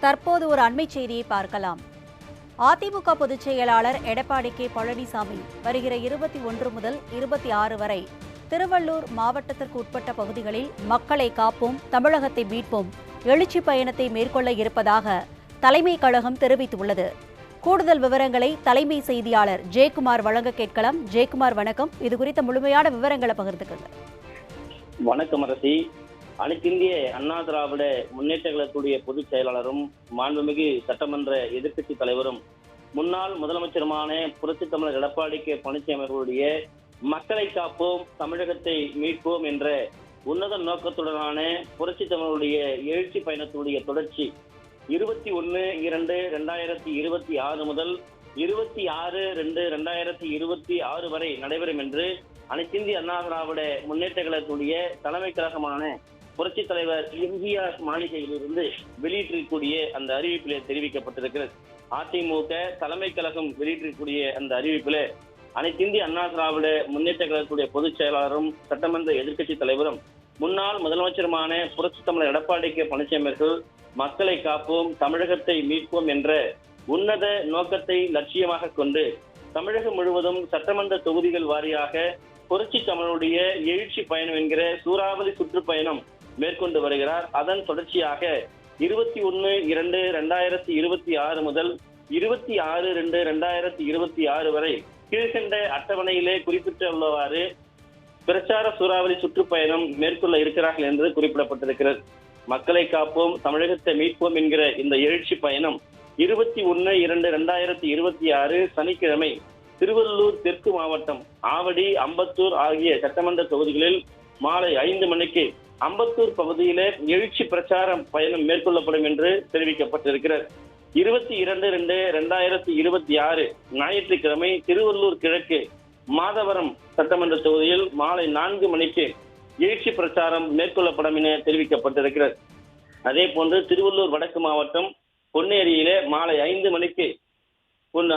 தற்போது ஒரு அண்மைச் செய்தியை பார்க்கலாம். அதிமுக பொதுச் செயலாளர் எடப்பாடி கே பழனிசாமி வருகிற 21 முதல் 26 வரை திருவள்ளூர் மாவட்டத்திற்கு உட்பட்ட பகுதிகளில் மக்களை காப்போம், தமிழகத்தை மீட்போம் எழுச்சி பயணத்தை மேற்கொள்ள இருப்பதாக தலைமை கழகம் தெரிவித்துள்ளது. கூடுதல் விவரங்களை தலைமை செய்தியாளர் ஜெயக்குமார் வழங்க கேட்கலாம். ஜெயக்குமார் வணக்கம். இது குறித்த முழுமையான விவரங்களை பகிர்ந்துக்கங்க. வணக்கம் அரசி. அனைத்திந்திய அண்ணா திராவிட முன்னேற்ற கழகத்துடைய பொதுச் செயலாளரும் மாண்புமிகு சட்டமன்ற எதிர்க்கட்சி தலைவரும் முன்னாள் முதலமைச்சருமான புரட்சித் தமிழர் எடப்பாடி கே பழனிசாமி அவர்களுடைய மக்களை காப்போம், தமிழகத்தை மீட்போம் என்ற உன்னத நோக்கத்துடனான புரட்சித் தமிழருடைய எழுச்சி பயணத்துடைய தொடர்ச்சி 21/2/2026 முதல் 26/2/2026 வரை நடைபெறும் என்று அனைத்திந்திய அண்ணா திராவிட முன்னேற்ற கழகத்துடைய தலைமை கழகமான புரட்சித் தலைவர் எம்ஜிஆர் மாளிகையிலிருந்து வெளியிட்டிருக்கக்கூடிய அந்த அறிவிப்பிலே தெரிவிக்கப்பட்டிருக்கிறது. அதிமுக தலைமை கழகம் வெளியிட்டிருக்கக்கூடிய அந்த அறிவிப்பிலே அனைத்திந்திய அண்ணா திராவிட முன்னேற்ற கழகத்துடைய பொதுச் செயலாளரும் சட்டமன்ற எதிர்க்கட்சி தலைவரும் முன்னாள் முதலமைச்சருமான புரட்சித் தமிழர் எடப்பாடி கே பழனிசாமி அவர்கள் மக்களை காப்போம், தமிழகத்தை மீட்போம் என்ற உன்னத நோக்கத்தை லட்சியமாக கொண்டு தமிழகம் முழுவதும் சட்டமன்ற தொகுதிகள் வாரியாக புரட்சி தமிழருடைய எழுச்சி பயணம் என்கிற சூறாவளி சுற்றுப்பயணம் மேற்கொண்டு வருகிறார். அதன் தொடர்ச்சியாக 21/2/2026 முதல் 26/2/2026 வரை கீழ்கண்ட அட்டவணையிலே குறிப்பிட்டுள்ளவாறு பிரச்சார சூறாவளி சுற்றுப்பயணம் மேற்கொள்ள இருக்கிறார்கள் என்று குறிப்பிடப்பட்டிருக்கிறது. மக்களை காப்போம், தமிழகத்தை மீட்போம் என்கிற இந்த எழுச்சி பயணம் 21/2/2026 சனிக்கிழமை திருவள்ளூர் தெற்கு மாவட்டம் ஆவடி, அம்பத்தூர் ஆகிய சட்டமன்ற தொகுதிகளில் மாலை 5 மணிக்கு அம்பத்தூர் பகுதியிலே எழுச்சி பிரச்சார பயணம் மேற்கொள்ளப்படும் என்று தெரிவிக்கப்பட்டிருக்கிறது. 22/2/2026 ஞாயிற்றுக்கிழமை திருவள்ளூர் கிழக்கு மாதவரம் சட்டமன்ற தொகுதியில் மாலை 4 மணிக்கு எழுச்சி பிரச்சாரம் மேற்கொள்ளப்படும் என தெரிவிக்கப்பட்டிருக்கிறது. அதே போன்று திருவள்ளூர் வடக்கு மாவட்டம் பொன்னேரியிலே மாலை 5 மணிக்கு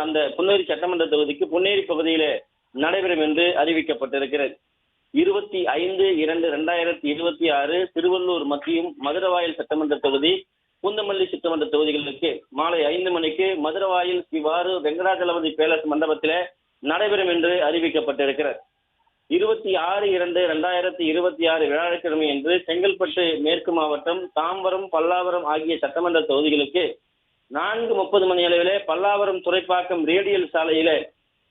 அந்த பொன்னேரி சட்டமன்ற தொகுதிக்கு பொன்னேரி பகுதியிலே நடைபெறும் என்று அறிவிக்கப்பட்டிருக்கிறது. 25/2/2026 திருவள்ளூர் மத்தியும் மதுரவாயல் சட்டமன்ற தொகுதி, பூந்தமல்லி சட்டமன்ற தொகுதிகளுக்கு மாலை 5 மணிக்கு மதுரவாயல் சிவாறு வெங்கடாஜலபதி பேலஸ் மண்டபத்திலே நடைபெறும் என்று அறிவிக்கப்பட்டிருக்கிறது. 26/2/2026 வியாழக்கிழமை என்று செங்கல்பட்டு மேற்கு மாவட்டம் தாம்பரம், பல்லாவரம் ஆகிய சட்டமன்ற தொகுதிகளுக்கு 4:30 மணி அளவிலே பல்லாவரம் துறைப்பாக்கம் ரேடியல் சாலையிலே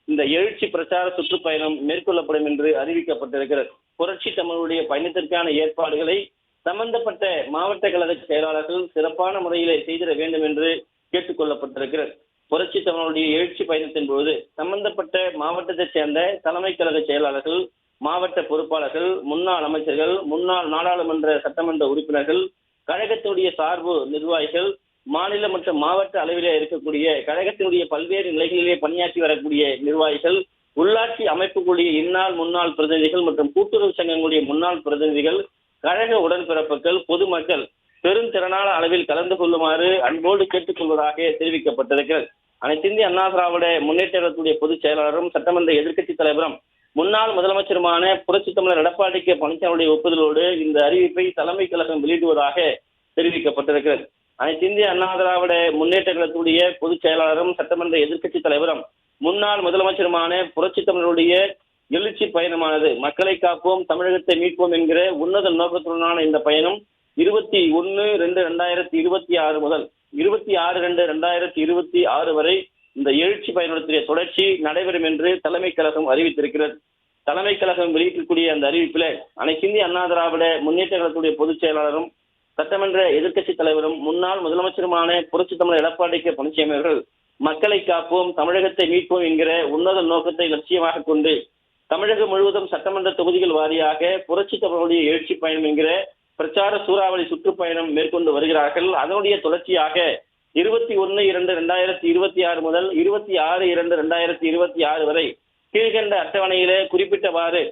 இந்த எழுச்சி பிரச்சார சுற்றுப்பயணம் மேற்கொள்ளப்படும் என்று அறிவிக்கப்பட்டிருக்கிறது. புரட்சி தமிழுடைய பயணத்திற்கான ஏற்பாடுகளை சம்பந்தப்பட்ட மாவட்ட கழக செயலாளர்கள் சிறப்பான முறையிலே செய்திட வேண்டும் என்று கேட்டுக் கொள்ளப்பட்டிருக்கிறது. புரட்சி தமிழுடைய எழுச்சி பயணத்தின் போது சம்பந்தப்பட்ட மாவட்டத்தைச் சேர்ந்த தலைமை கழக செயலாளர்கள், மாவட்ட பொறுப்பாளர்கள், முன்னாள் அமைச்சர்கள், முன்னாள் நாடாளுமன்ற சட்டமன்ற உறுப்பினர்கள், கழகத்தினுடைய சார்பு நிர்வாகிகள், மாநில மற்றும் மாவட்ட அளவிலே இருக்கக்கூடிய கழகத்தினுடைய பல்வேறு நிலைகளிலே பணியாற்றி வரக்கூடிய நிர்வாகிகள், உள்ளாட்சி அமைப்புகளுடைய இந்நாள் முன்னாள் பிரதிநிதிகள் மற்றும் கூட்டுறவு சங்கங்களுடைய முன்னாள் பிரதிநிதிகள், கழக உடன்பிறப்புகள், பொதுமக்கள் பெருந்திறனான அளவில் கலந்து கொள்ளுமாறு அன்போடு கேட்டுக் கொள்வதாக தெரிவிக்கப்பட்டிருக்கிறது. அனைத்திந்திய அண்ணா திராவிட முன்னேற்ற கழகத்துடைய பொதுச் செயலாளரும் சட்டமன்ற எதிர்க்கட்சி தலைவரும் முன்னாள் முதலமைச்சருமான புரட்சித் தமிழர் எடப்பாடி கே பழனிசாமியுடைய ஒப்புதலோடு இந்த அறிவிப்பை தலைமை கழகம் வெளியிடுவதாக தெரிவிக்கப்பட்டிருக்கிறது. அனைத்திந்திய அண்ணா திராவிட முன்னேற்ற கழகத்துடைய பொதுச் செயலாளரும் சட்டமன்ற எதிர்க்கட்சி தலைவரும் முன்னாள் முதலமைச்சருமான புரட்சித் தமிழருடைய எழுச்சி பயணமானது மக்களை காப்போம், தமிழகத்தை மீட்போம் என்கிற உன்னத நோக்கத்துடனான இந்த பயணம் 21/2/2026 முதல் 26/2/2026 வரை இந்த எழுச்சி பயணத்துடைய தொடர்ச்சி நடைபெறும் என்று தலைமை கழகம் அறிவித்திருக்கிறது. தலைமை கழகம் வெளியிட்டிருக்கூடிய அந்த அறிவிப்பில் அனைத்திந்திய அண்ணா திராவிட முன்னேற்ற கழகத்துடைய பொதுச் செயலாளரும் சட்டமன்ற எதிர்க்கட்சி தலைவரும் முன்னாள் முதலமைச்சருமான புரட்சித் தமிழர் எடப்பாடி கே பழனிசாமி அவர்கள் மக்களை காப்போம், தமிழகத்தை மீட்போம் என்கிற உன்னத நோக்கத்தை லட்சியமாக கொண்டு தமிழகம் முழுவதும் சட்டமன்ற தொகுதிகள் வாரியாக புரட்சி தமிழுடைய எழுச்சி பயணம் என்கிற பிரச்சார சூறாவளி சுற்றுப்பயணம் மேற்கொண்டு வருகிறார்கள். அதனுடைய தொடர்ச்சியாக 21/2/2026 முதல் 26/2/2026 வரை கீழ்கண்ட அட்டவணையிலே குறிப்பிட்டவாறு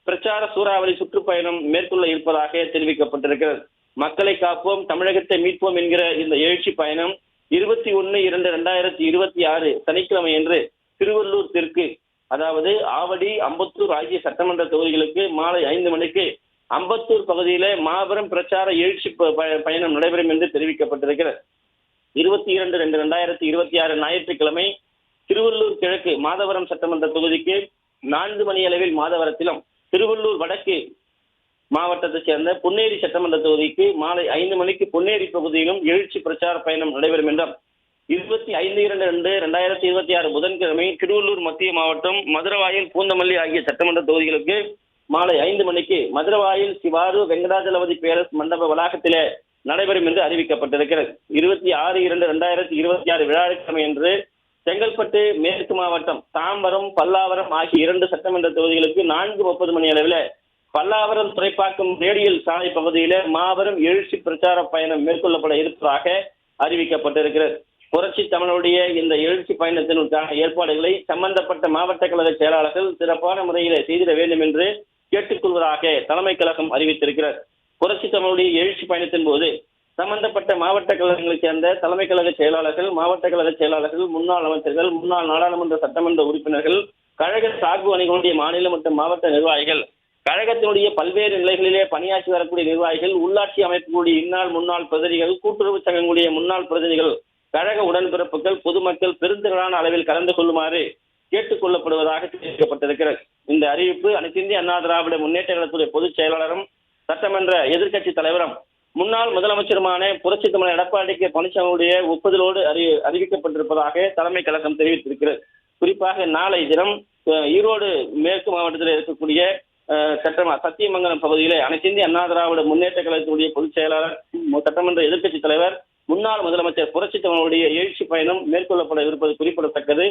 பிரச்சார சூறாவளி சுற்றுப்பயணம் மேற்கொள்ள இருப்பதாக தெரிவிக்கப்பட்டிருக்கிறது. மக்களை காப்போம், தமிழகத்தை மீட்போம் என்கிற இந்த எழுச்சி பயணம் 21/2/2026 சனிக்கிழமை என்று திருவள்ளூர் தெற்கு, அதாவது ஆவடி, அம்பத்தூர் ஆகிய சட்டமன்ற தொகுதிகளுக்கு மாலை 5 மணிக்கு அம்பத்தூர் பகுதியிலே மாபெரும் பிரச்சார எழுச்சி பயணம் நடைபெறும் என்று தெரிவிக்கப்பட்டிருக்கிறது. 22/2/2026 ஞாயிற்றுக்கிழமை திருவள்ளூர் கிழக்கு மாதவரம் சட்டமன்ற தொகுதிக்கு 4 மணி அளவில் மாதவரத்திலும், திருவள்ளூர் வடக்கு மாவட்டத்தைச் சேர்ந்த பொன்னேரி சட்டமன்ற தொகுதிக்கு மாலை 5 மணிக்கு பொன்னேரி பகுதியிலும் எழுச்சி பிரச்சார பயணம் நடைபெறும் என்றும், 25/2/2026 புதன்கிழமை திருவள்ளூர் மத்திய மாவட்டம் மதுரவாயல் பூந்தமல்லி ஆகிய சட்டமன்ற தொகுதிகளுக்கு மாலை 5 மணிக்கு மதுரவாயல் சிவாரு வெங்கடாஜலபதி பேலஸ் மண்டப வளாகத்திலே நடைபெறும் என்று அறிவிக்கப்பட்டிருக்கிறது. 26/2/2026 வியாழக்கிழமை என்று செங்கல்பட்டு மேற்கு மாவட்டம் தாம்பரம் பல்லாவரம் ஆகிய 2 சட்டமன்ற தொகுதிகளுக்கு 4:30 மணி அளவில் பல்லாவரம் துறைப்பாக்கம் ரேடியல் சாலை பகுதியில மாபெரும் எழுச்சி பிரச்சார பயணம் மேற்கொள்ளப்பட இருப்பதாக அறிவிக்கப்பட்டிருக்கிறது. புரட்சி தமிழருடைய இந்த எழுச்சி பயணத்திற்கான ஏற்பாடுகளை சம்பந்தப்பட்ட மாவட்ட கழக செயலாளர்கள் சிறப்பான முறையில் செய்திட வேண்டும் என்று கேட்டுக்கொள்வதாக தலைமை கழகம் அறிவித்திருக்கிறது. புரட்சி தமிழுடைய எழுச்சி பயணத்தின் போது சம்பந்தப்பட்ட மாவட்ட கழகங்களைச் சேர்ந்த தலைமை கழக செயலாளர்கள், மாவட்ட கழக செயலாளர்கள், முன்னாள் அமைச்சர்கள், முன்னாள் நாடாளுமன்ற சட்டமன்ற உறுப்பினர்கள், கழக சார்பு அணிகளுடைய மாநில மற்றும் மாவட்ட நிர்வாகிகள், கழகத்தினுடைய பல்வேறு நிலைகளிலே பணியாற்றி வரக்கூடிய நிர்வாகிகள், உள்ளாட்சி அமைப்புகளுடைய இந்நாள் முன்னாள் பிரதிநிதிகள், கூட்டுறவு சங்கங்களுடைய முன்னாள் பிரதிநிதிகள், கழக உடன்பிறப்புகள், பொதுமக்கள் பெருந்திரளான அளவில் கலந்து கொள்ளுமாறு கேட்டுக் கொள்ளப்படுவதாக தெரிவிக்கப்பட்டிருக்கிறது. இந்த அறிவிப்பு அனைத்து இந்திய அண்ணா திராவிட முன்னேற்ற கழகத்துடைய பொதுச் செயலாளரும் சட்டமன்ற எதிர்க்கட்சி தலைவரும் முன்னாள் முதலமைச்சருமான புரட்சி தமிழர் எடப்பாடி கே பழனிசாமியுடைய ஒப்புதலோடு அறிவிக்கப்பட்டிருப்பதாக தலைமை கழகம் தெரிவித்திருக்கிறது. குறிப்பாக நாளை தினம் ஈரோடு மேற்கு மாவட்டத்தில் இருக்கக்கூடிய சத்தியமங்கலம் பகுதியிலே அனைத்து இந்திய அண்ணா திராவிட முன்னேற்ற கழகத்துடைய பொதுச் செயலாளர், சட்டமன்ற எதிர்க்கட்சி தலைவர், முன்னாள் முதலமைச்சர் புரட்சி தமிழருடைய எழுச்சி பயணம் மேற்கொள்ளப்பட இருப்பது குறிப்பிடத்தக்கது.